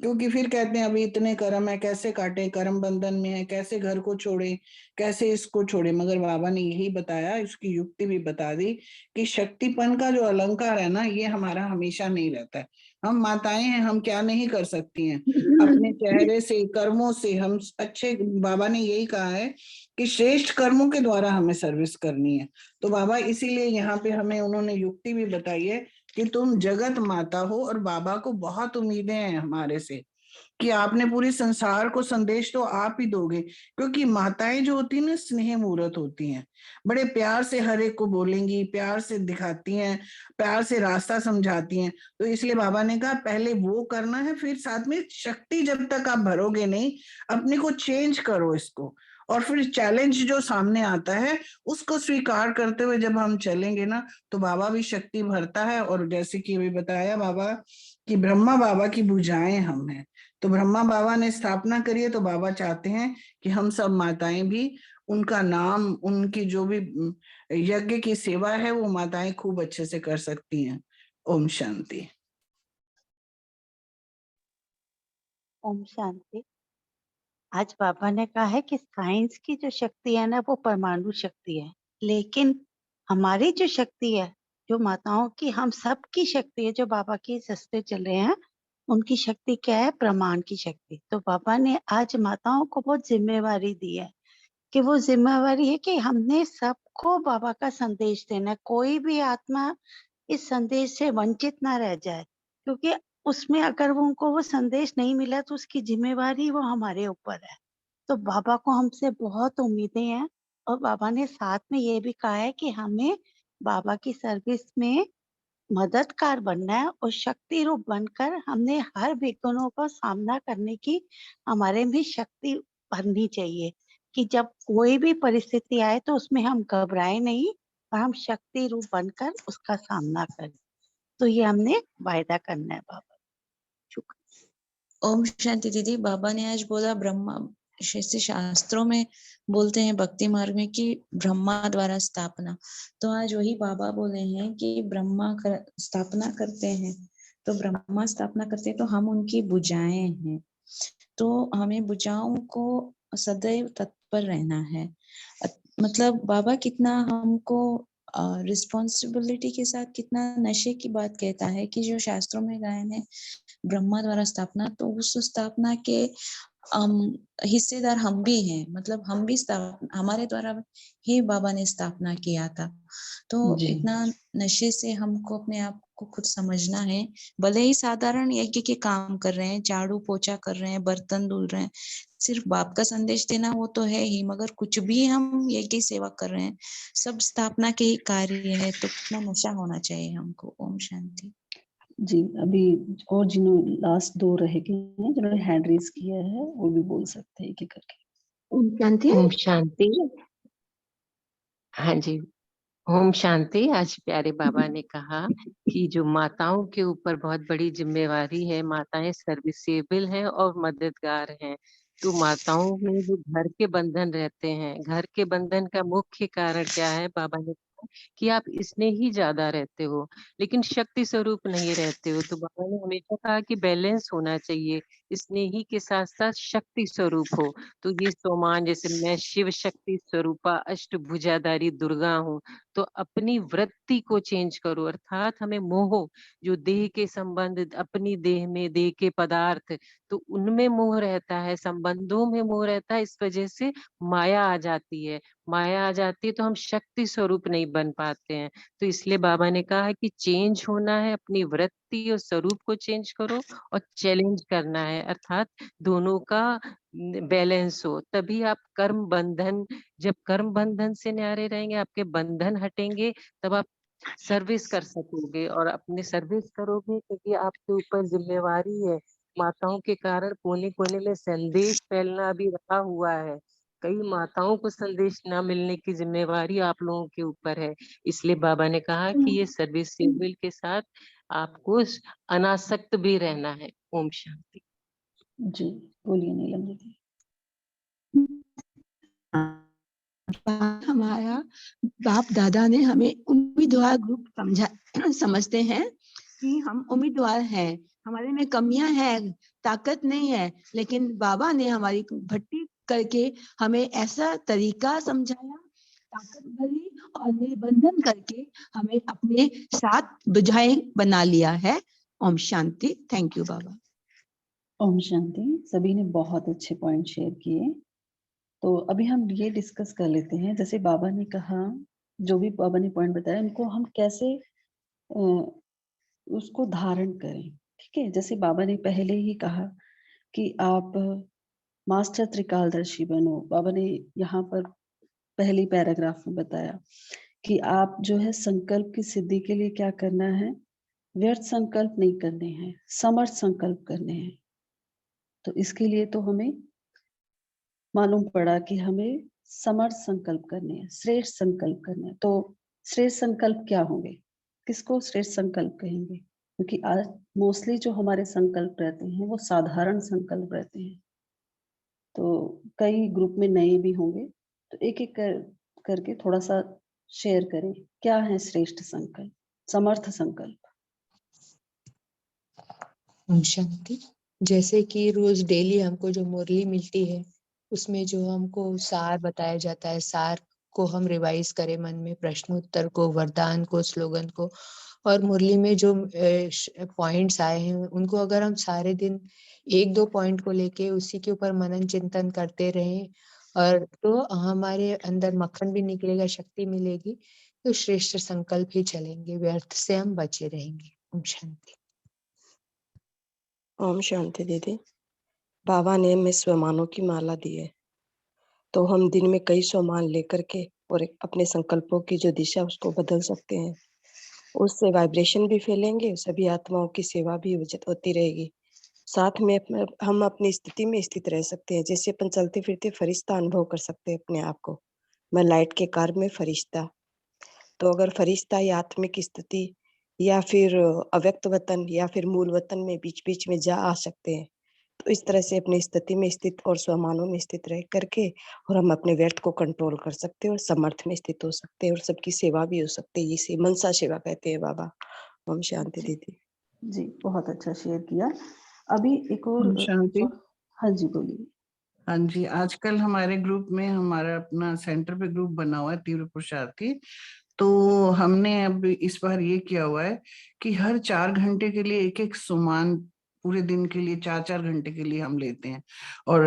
क्योंकि फिर कहते हैं अभी इतने कर्म है, कैसे काटे, कर्म बंधन में है, कैसे घर को छोड़े, कैसे इसको छोड़े। मगर बाबा ने यही बताया, इसकी युक्ति भी बता दी कि शक्तिपन का जो अलंकार है ना, ये हमारा हमेशा नहीं रहता है। हम माताएं हैं, हम क्या नहीं कर सकती हैं अपने चेहरे से, कर्मों से। हम अच्छे, बाबा ने यही कहा है कि श्रेष्ठ कर्मों के द्वारा हमें सर्विस करनी है। तो बाबा इसीलिए यहाँ पे हमें उन्होंने युक्ति भी बताई है कि तुम जगत माता हो और बाबा को बहुत उम्मीदें हैं हमारे से कि आपने पूरी संसार को संदेश तो आप ही दोगे, क्योंकि माताएं जो होती है ना स्नेह मूर्त होती हैं, बड़े प्यार से हर एक को बोलेंगी, प्यार से दिखाती हैं, प्यार से रास्ता समझाती हैं। तो इसलिए बाबा ने कहा पहले वो करना है, फिर साथ में शक्ति जब तक आप भरोगे नहीं, अपने को चेंज करो इसको, और फिर चैलेंज जो सामने आता है उसको स्वीकार करते हुए जब हम चलेंगे ना, तो बाबा भी शक्ति भरता है। और जैसे कि अभी बताया बाबा कि ब्रह्मा बाबा की भुजाएं हम हैं, तो ब्रह्मा बाबा ने स्थापना करी है, तो बाबा चाहते हैं कि हम सब माताएं भी उनका नाम, उनकी जो भी यज्ञ की सेवा है वो माताएं खूब अच्छे से कर सकती हैं। ओम शांति। ओम शांति। आज बाबा ने कहा है कि साइंस की जो शक्ति है ना वो परमाणु शक्ति है, लेकिन हमारी जो शक्ति है, जो माताओं की, हम सब की शक्ति है, जो बाबा के रास्ते चल रहे हैं, उनकी शक्ति क्या है? प्रमाण की शक्ति। तो बाबा ने आज माताओं को बहुत जिम्मेवारी दी है कि वो जिम्मेवारी है कि हमने सबको बाबा का संदेश देना है। कोई भी आत्मा इस संदेश से वंचित ना रह जाए, क्योंकि उसमें अगर वो उनको वो संदेश नहीं मिला तो उसकी जिम्मेवारी वो हमारे ऊपर है। तो बाबा को हमसे बहुत उम्मीदें हैं, और बाबा ने साथ में ये भी कहा है कि हमें बाबा की सर्विस में मददगार बनना है, और शक्ति रूप बनकर हमने हर विघ्नों का सामना करने की हमारे में शक्ति भरनी चाहिए, कि जब कोई भी परिस्थिति आए तो उसमें हम घबराए नहीं और हम शक्ति रूप बनकर उसका सामना करें। तो ये हमने वायदा करना है बाबा। ओम शांति दीदी। बाबा ने आज बोला ब्रह्मा, जैसे शास्त्रों में बोलते हैं भक्ति मार्ग में कि ब्रह्मा द्वारा स्थापना, तो आज वही बाबा बोले हैं कि ब्रह्मा स्थापना करते हैं, तो ब्रह्मा स्थापना करते हैं तो हम उनकी भुजाएं हैं, तो हमें भुजाओं को सदैव तत्पर रहना है। मतलब बाबा कितना हमको रिस्पॉन्सिबिलिटी के साथ कितना नशे की बात कहता है कि जो शास्त्रों में गायन है ब्रह्मा द्वारा स्थापना, तो उस स्थापना के हिस्सेदार हम भी हैं। मतलब हम भी हमारे द्वारा ही बाबा ने स्थापना किया था। तो इतना नशे से हमको अपने आप को खुद समझना है। भले ही साधारण यज्ञ के काम कर रहे हैं, झाड़ू पोछा कर रहे हैं, बर्तन धुल रहे हैं, सिर्फ बाप का संदेश देना वो तो है ही, मगर कुछ भी हम यज्ञ सेवा कर रहे हैं, सब स्थापना के ही कार्य है, तो कितना नशा होना चाहिए हमको। ओम शांति। जी, अभी और जिन्होंने लास्ट 2 रह गए हैं, जिन्होंने हैंड रेज किया है, वो भी बोल सकते हैं एक-एक करके। ओम शांति। ओम शांति। हाँ जी, ओम शांति। आज प्यारे बाबा ने कहा कि जो माताओं के ऊपर बहुत बड़ी जिम्मेवारी है, माताएं सर्विसेबल हैं और मददगार हैं। तो माताओं में जो घर के बंधन रहते हैं, घर के बंधन का मुख्य कारण क्या है? बाबा ने है कि आप इसमें ही ज्यादा रहते हो, लेकिन शक्ति स्वरूप नहीं रहते हो। तो बाबा ने हमेशा कहा कि बैलेंस होना चाहिए, स्नेही के साथ साथ शक्ति स्वरूप हो। तो ये सोमान, जैसे मैं शिव शक्ति स्वरूपा अष्टभुजाधारी दुर्गा हूँ, तो अपनी वृत्ति को चेंज करो, अर्थात हमें मोह, जो देह के संबंध, अपनी देह में देह के पदार्थ, तो उनमें मोह रहता है, संबंधों में मोह रहता है, इस वजह से माया आ जाती है। माया आ जाती है तो हम शक्ति स्वरूप नहीं बन पाते हैं। तो इसलिए बाबा ने कहा है कि चेंज होना है, अपनी वृत्ति और स्वरूप को चेंज करो और चैलेंज करना है, अर्थात दोनों का बैलेंस हो, तभी आप कर्म बंधन, जब कर्म बंधन से न्यारे रहेंगे, आपके बंधन हटेंगे, तब आप सर्विस कर सकोगे। और अपने सर्विस करोगे क्योंकि आपके ऊपर जिम्मेवारी है। माताओं के कारण कोने कोने में संदेश फैलना भी रहा हुआ है। कई माताओं को संदेश ना मिलने की जिम्मेवारी आप लोगों के ऊपर है। इसलिए बाबा ने कहा कि ये सर्विस सिविल के साथ आपको अनासक्त भी रहना है। ओम शांति। जी बोलिए नीलम दीदी। हमारा बाप दादा ने हमें उम्मीदवार ग्रुप समझते हैं कि हम उम्मीदवार हैं, हमारे में कमियां हैं, ताकत नहीं है, लेकिन बाबा ने हमारी भट्टी करके हमें ऐसा तरीका समझाया, ताकत भरी और निबंधन करके हमें अपने साथ बुझाएं बना लिया है। ओम शांति। थैंक यू बाबा। ओम शांति। सभी ने बहुत अच्छे पॉइंट शेयर किए। तो अभी हम ये डिस्कस कर लेते हैं, जैसे बाबा ने कहा, जो भी बाबा ने पॉइंट बताया, उनको हम कैसे उसको धारण करें। ठीक है, जैसे बाबा ने पहले ही कहा कि आप मास्टर त्रिकालदर्शी बनो। बाबा ने यहाँ पर पहली पैराग्राफ में बताया कि आप जो है संकल्प की सिद्धि के लिए क्या करना है, व्यर्थ संकल्प नहीं करने हैं, समर्थ संकल्प करने हैं। तो इसके लिए तो हमें मालूम पड़ा कि हमें समर्थ संकल्प करने हैं, श्रेष्ठ संकल्प करने हैं। तो श्रेष्ठ संकल्प क्या होंगे, किसको श्रेष्ठ संकल्प कहेंगे? क्योंकि आज मोस्टली जो हमारे संकल्प रहते हैं वो साधारण संकल्प रहते हैं। तो कई ग्रुप में नए भी होंगे, तो एक एक करके थोड़ा सा शेयर करें, क्या है श्रेष्ठ संकल्प, समर्थ संकल्प। ओम शांति। जैसे कि रोज डेली हमको जो मुरली मिलती है, उसमें जो हमको सार बताया जाता है, सार को हम रिवाइज करें मन में, प्रश्न उत्तर को, वरदान को, स्लोगन को, और मुरली में जो पॉइंट्स आए हैं उनको अगर हम सारे दिन एक दो पॉइंट को लेके उसी के ऊपर मनन चिंतन करते रहें, और तो हमारे अंदर मक्खन भी निकलेगा, शक्ति मिलेगी, तो श्रेष्ठ संकल्प ही चलेंगे, व्यर्थ से हम बचे रहेंगे। ओम शांति। ओम शांति दीदी। बाबा ने हमें स्वमानों की माला दी है, तो हम दिन में कई स्वमान लेकर के और अपने संकल्पों की जो दिशा उसको बदल सकते हैं। उससे वाइब्रेशन भी फैलेंगे, सभी आत्माओं की सेवा भी होती रहेगी। साथ में हम अपनी स्थिति में स्थित रह सकते हैं, जैसे अपन चलते फिरते फरिश्ता अनुभव कर सकते हैं अपने आप को। मैं लाइट के कार में फरिश्ता, तो अगर फरिश्ता या आत्मिक स्थिति या फिर अव्यक्त वतन या फिर मूल वतन में बीच बीच में जा आ सकते हैं, तो इस तरह से अपनी स्थिति में स्थित और स्वमानों में स्थित रह करके और हम अपने व्यर्थ को कंट्रोल कर सकते हैं और समर्थ में स्थित हो सकते हैं और सबकी सेवा भी हो सकती है। इसे मनसा सेवा कहते हैं बाबा। ओम शांति दीदी। जी बहुत अच्छा शेयर किया। अभी एक और ओम शांति। हाँ जी बोलिए। हाँ जी, आजकल हमारे ग्रुप में, हमारा अपना सेंटर पे ग्रुप बना हुआ है तीव्र पुरुषार्थी, तो हमने अब इस बार ये किया हुआ है कि हर 4 घंटे के लिए एक एक सुमान, पूरे दिन के लिए 4-4 घंटे के लिए हम लेते हैं। और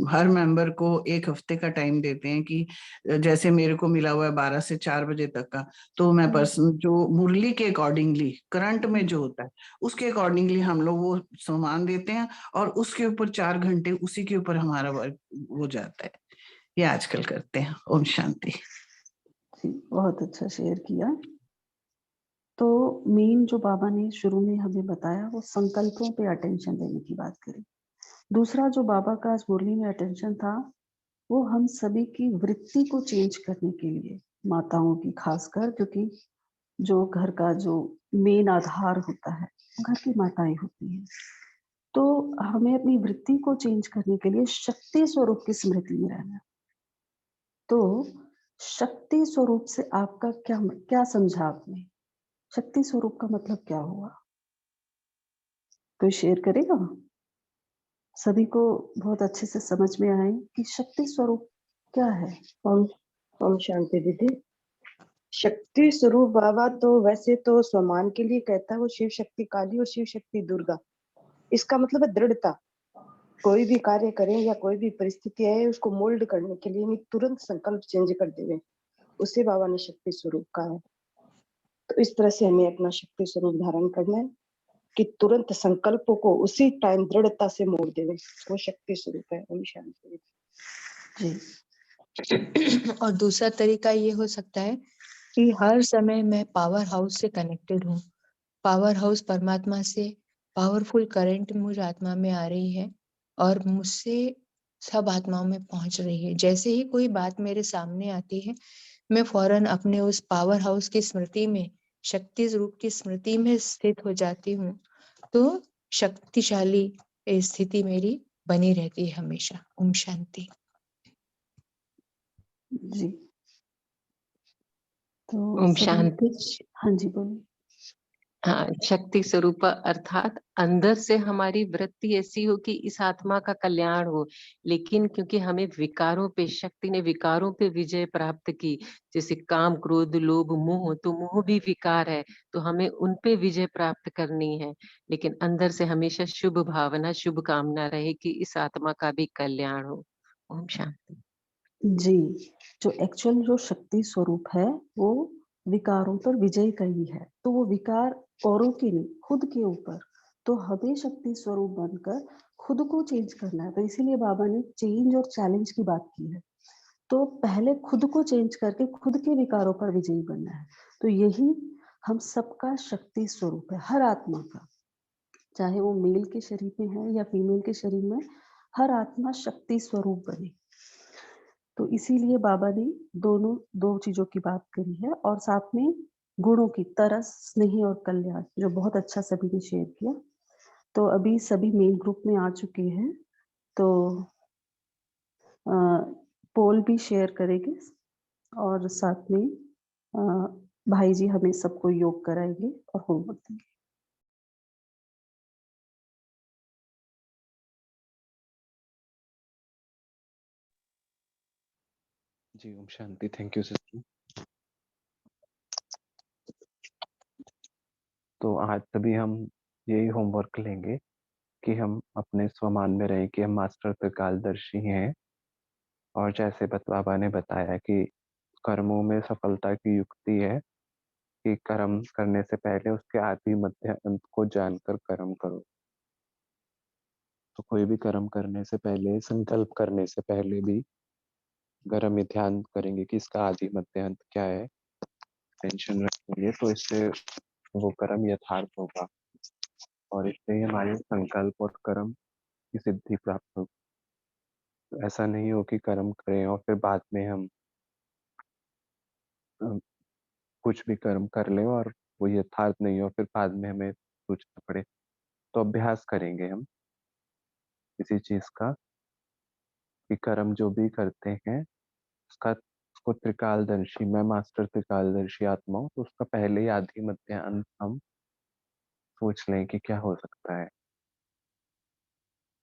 हर मेंबर को 1 हफ्ते का टाइम देते हैं कि जैसे मेरे को मिला हुआ है 12 से 4 बजे तक का, तो मैं पर्सन जो मुरली के अकॉर्डिंगली करंट में जो होता है उसके अकॉर्डिंगली हम लोग वो सामान देते हैं और उसके ऊपर 4 घंटे उसी के ऊपर हमारा वर्क हो जाता है। ये आजकल करते हैं। ओम शांति। बहुत अच्छा शेयर किया। तो मेन जो बाबा ने शुरू में हमें बताया वो संकल्पों पे अटेंशन देने की बात करी। दूसरा जो बाबा का आज मुरली में अटेंशन था वो हम सभी की वृत्ति को चेंज करने के लिए, माताओं की खासकर, क्योंकि जो घर का जो मेन आधार होता है घर की माताएं होती हैं, तो हमें अपनी वृत्ति को चेंज करने के लिए शक्ति स्वरूप की स्मृति में रहना। तो शक्ति स्वरूप से आपका क्या क्या समझा आपने? शक्ति स्वरूप का मतलब क्या हुआ? कोई शेयर करेगा? सभी को बहुत अच्छे से समझ में आए कि शक्ति स्वरूप क्या है? ओम ओम शांति दीदी। शक्ति स्वरूप बाबा तो वैसे तो स्वमान के लिए कहता है वो शिव शक्ति काली और शिव शक्ति दुर्गा। इसका मतलब है दृढ़ता। कोई भी कार्य करें या कोई भी परिस्थिति है उसको मोल्ड करने के लिए तुरंत संकल्प चेंज कर देवे, उसे बाबा ने शक्ति स्वरूप कहा है। तो इस तरह से हमें अपना शक्ति स्वरूप धारण करना है कि तुरंत संकल्पों को उसी टाइम दृढ़ता से मोड़ देवे, वो शक्ति स्वरूप है। ओम शांति। जी। और दूसरा तरीका ये हो सकता है कि हर समय मैं पावर हाउस से कनेक्टेड हूँ। पावर हाउस परमात्मा से पावरफुल करंट मुझ आत्मा में आ रही है और मुझसे सब आत्माओं में पहुंच रही है। जैसे ही कोई बात मेरे सामने आती है मैं फौरन अपने उस पावर हाउस की स्मृति में, शक्ति रूप की स्मृति में स्थित हो जाती हूँ, तो शक्तिशाली स्थिति मेरी बनी रहती है हमेशा। ओम शांति। जी। तो ओम सभी शांति। हाँ जी बोलिए। हाँ, शक्ति स्वरूप अर्थात अंदर से हमारी वृत्ति ऐसी हो कि इस आत्मा का कल्याण हो, लेकिन क्योंकि हमें विकारों पे, शक्ति ने विकारों पे विजय प्राप्त की, जैसे काम क्रोध लोभ मोह, तो मोह भी विकार है, तो हमें उन पे विजय प्राप्त करनी है। लेकिन अंदर से हमेशा शुभ भावना, शुभ कामना रहे कि इस आत्मा का भी कल्याण हो। ओम शांति। जी, जो एक्चुअल जो शक्ति स्वरूप है वो विकारों पर विजय का ही है, तो वो विकार औरों की नहीं, खुद के ऊपर। तो हमें शक्ति स्वरूप बनकर खुद को चेंज करना है। तो इसीलिए बाबा ने चेंज और चैलेंज की बात की है। तो पहले खुद को चेंज करके खुद के विकारों पर विजयी बनना है। तो यही हम सबका शक्ति स्वरूप है, हर आत्मा का, चाहे वो मेल के शरीर में है या फीमेल के शरीर में, हर आत्मा शक्ति स्वरूप बने। तो इसीलिए बाबा ने दोनों दो चीजों की बात करी है और साथ में गुणों की, तरस, स्नेह और कल्याण, जो बहुत अच्छा सभी ने शेयर किया। तो अभी सभी मेल ग्रुप में आ चुके हैं, तो पोल भी शेयर करेंगे और साथ में भाई जी हमें सबको योग कराएंगे और होमवर्क देंगे। जी Om Shanti. Thank you sister. तो आज सभी हम यही होमवर्क लेंगे कि हम अपने स्वमान में रहें कि हम मास्टर त्रिकालदर्शी हैं, और जैसे बाबा ने बताया कि कर्मों में सफलता की युक्ति है कि कर्म करने से पहले उसके आदि मध्य अंत को जानकर कर्म करो। तो कोई भी कर्म करने से पहले, संकल्प करने से पहले भी अगर हम ये ध्यान करेंगे कि इसका आदि मध्य अंत क्या है, टेंशन रखेंगे, तो इससे वो कर्म यथार्थ होगा और इससे ही हमारे संकल्प और कर्म की सिद्धि प्राप्त होगी। तो ऐसा नहीं हो कि कर्म करें और फिर बाद में हम कुछ भी कर्म कर लें और वो यथार्थ नहीं हो, फिर बाद में हमें सोचना पड़े। तो अभ्यास करेंगे हम किसी चीज का कि कर्म जो भी करते हैं उसका, उसको त्रिकालदर्शी, मैं मास्टर त्रिकालदर्शी आत्मा हूँ, तो उसका पहले ही आदि मध्य अंत हम सोच लें कि क्या हो सकता है,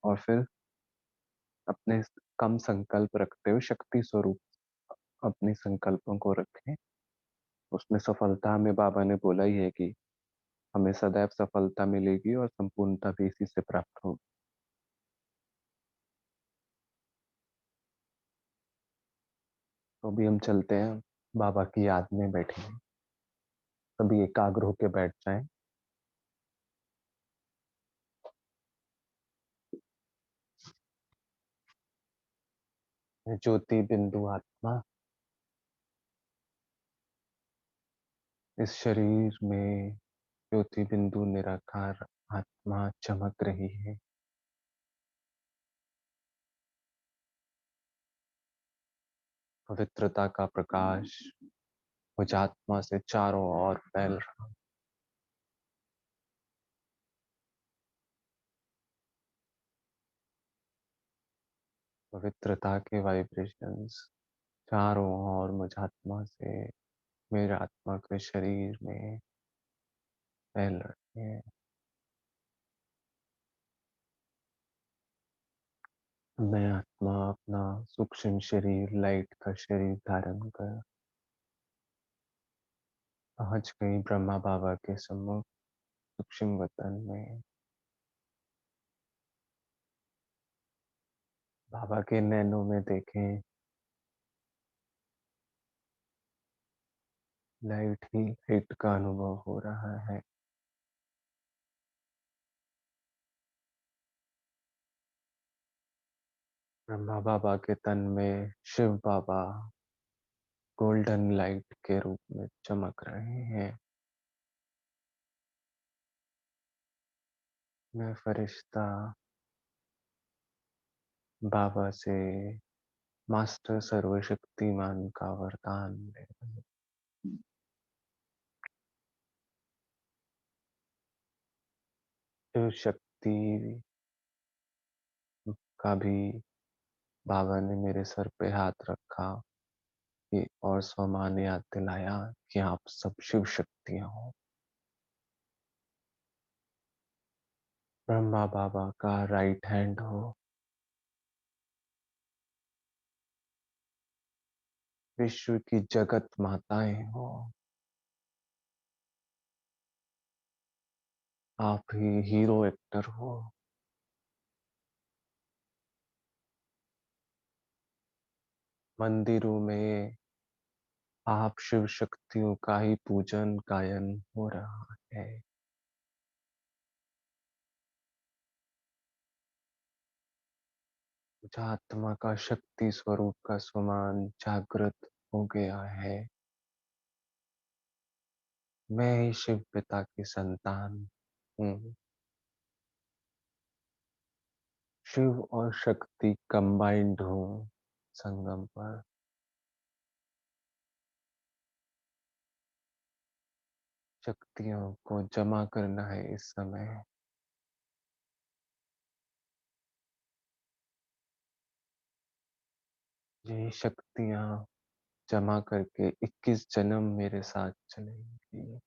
और फिर अपने कम संकल्प रखते हुए शक्ति स्वरूप अपने संकल्पों को रखें। उसमें सफलता हमें बाबा ने बोला ही है कि हमें सदैव सफलता मिलेगी और संपूर्णता भी इसी से प्राप्त होगी। तो अभी हम चलते हैं, बाबा की याद में बैठेंगे। सभी एकाग्र होकर बैठ जाएं। ज्योति बिंदु आत्मा इस शरीर में, ज्योति बिंदु निराकार आत्मा चमक रही है। पवित्रता का प्रकाश मुझ आत्मा से चारों ओर फैल रहा। पवित्रता के वाइब्रेशंस चारों ओर मुझ आत्मा से मेरे आत्मा के शरीर में फैल रहे हैं। मैं आत्मा अपना सूक्ष्म शरीर, लाइट का शरीर धारण कर पहुंच गई ब्रह्मा बाबा के सम्मुख सूक्ष्म वतन में। बाबा के नैनों में देखें, लाइट ही लाइट का अनुभव हो रहा है। ब्रह्मा बाबा के तन में शिव बाबा गोल्डन लाइट के रूप में चमक रहे हैं। मैं फरिश्ता बाबा से मास्टर सर्वशक्तिमान का वरदान ले रहा हूं। शिव शक्ति का भी बाबा ने मेरे सर पे हाथ रखा कि और स्वमान याद दिलाया कि आप सब शिव शक्तियां हो। ब्रह्मा बाबा का राइट हैंड हो, विश्व की जगत माताएं हो, आप ही हीरो एक्टर हो। मंदिरों में आप शिव शक्तियों का ही पूजन गायन हो रहा है। मुझ आत्मा का शक्ति स्वरूप का स्वमान जागृत हो गया है। मैं ही शिव पिता की संतान हूँ। शिव और शक्ति कंबाइंड हूँ संगम पर। शक्तियों को जमा करना है इस समय। ये शक्तियां जमा करके 21 जन्म मेरे साथ चलेंगी।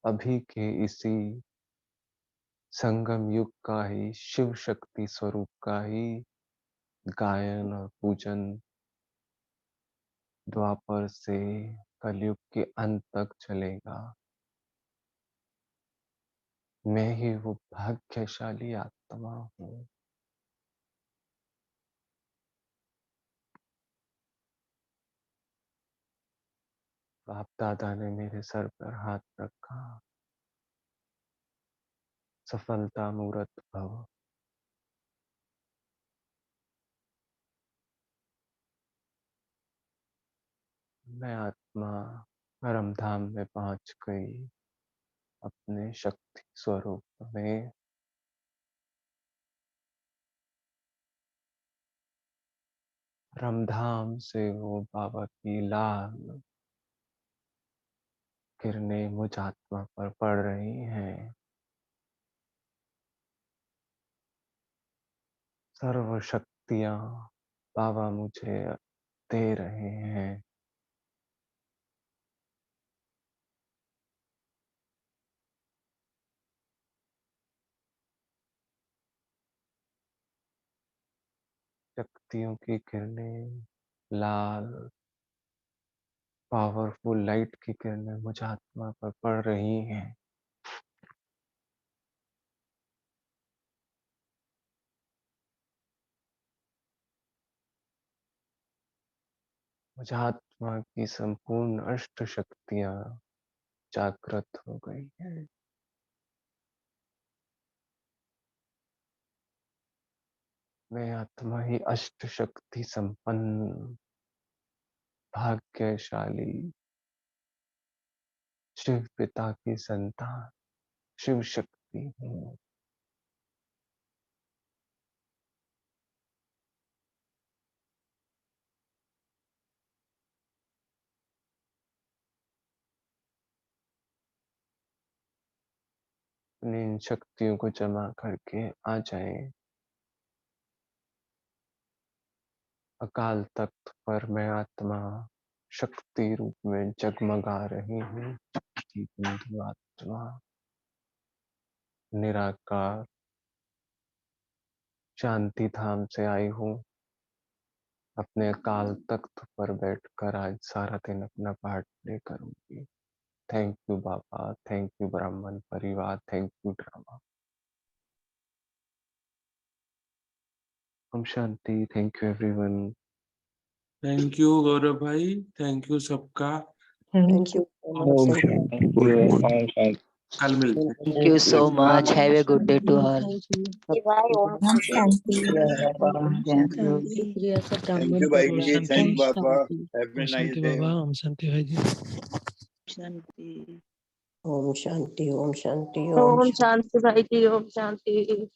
अभी के इसी संगम युग का ही शिव शक्ति स्वरूप का ही गायन और पूजन द्वापर से कलयुग के अंत तक चलेगा। मैं ही वो भाग्यशाली आत्मा हूँ। बाप दादा ने मेरे सर पर हाथ रखा। सफलता मूरत भव। मैं आत्मा परम धाम में पहुंच गई अपने शक्ति स्वरूप में। परमधाम से वो बाबा की लाल किरणें मुझ आत्मा पर पड़ रही हैं। सर्व शक्तियां बाबा मुझे दे रहे हैं। शक्तियों की किरणें, लाल पावरफुल लाइट की किरणें मुझ आत्मा पर पड़ रही हैं। मुझ आत्मा की संपूर्ण अष्ट शक्तियां जागृत हो गई हैं। मैं आत्मा ही अष्ट शक्ति संपन्न भाग्यशाली शिव पिता की संतान शिव शक्ति हूँ। अपनी इन शक्तियों को जमा करके आ जाएं। अकाल तख्त पर मैं आत्मा शक्ति रूप में जगमगा रही हूँ। बिंदु आत्मा निराकार शांति धाम से आई हूँ। अपने अकाल तख्त पर बैठकर आज सारा दिन अपना पाठ प्ले करूंगी। Thank you Baba, thank you ब्राह्मण परिवार, thank you drama. Om Shanti. Thank you everyone. Thank you Gaurav भाई, थैंक यू सबका। Thank you Om Shanti. कल मिलते हैं। Thank you so much. Have a good day to all. Om Shanti. Thank you, शुक्रिया सब थैंक ब्राह्मण यू भाई जी, परिवार। Thank Om Baba, Shanti. Have a nice Shanti day. Baba, Om Shanti भाई जी। शांति। ओम शांति, ओम शांति, ओम शांति भाई जी, ओम शांति।